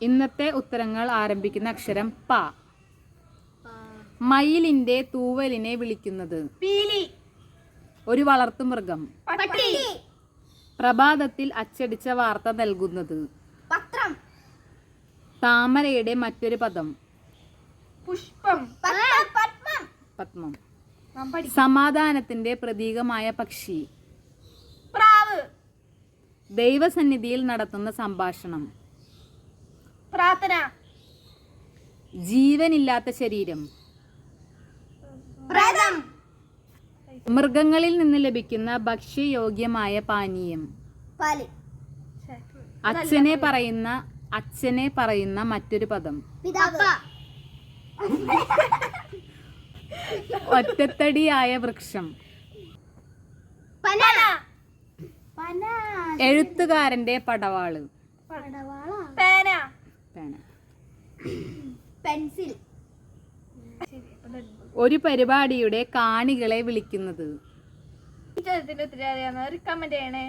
ഇന്നത്തെ ഉത്തരങ്ങൾ ആരംഭിക്കുന്ന അക്ഷരം പ. മയിലിന്റെ തൂവലിനെ വിളിക്കുന്നത് പീലി. ഒരു വളർത്തുമൃഗം. പട്ടി. പ്രഭാതത്തിൽ അച്ചടിച്ച വാർത്ത നൽകുന്നത് പത്രം. താമരയുടെ മറ്റൊരു പദം പുഷ്പം. പത്മം. സമാധാനത്തിന്റെ പ്രതീകമായ പക്ഷി പ്രാവ്. ദൈവസന്നിധിയിൽ നടത്തുന്ന സംഭാഷണം പ്രാർത്ഥന. ജീവനില്ലാത്ത ശരീരം പ്രേതം. മൃഗങ്ങളിൽ നിന്ന് ലഭിക്കുന്ന ഭക്ഷ്യയോഗ്യമായ പാനീയം പാല്. അച്ഛനെ പറയുന്ന മറ്റൊരു പദം പിതാവ്. ഒറ്റത്തടിയായ വൃക്ഷം പന. എഴുത്തുകാരന്റെ പടവാള് പേന. പേന. പെൻസിൽ. ഒരു പരിപാടിയുടെ കാണികളെ വിളിക്കുന്നത് ഉത്തരവാദിയാണ്. കമന്റ് ചെയ്യണേ.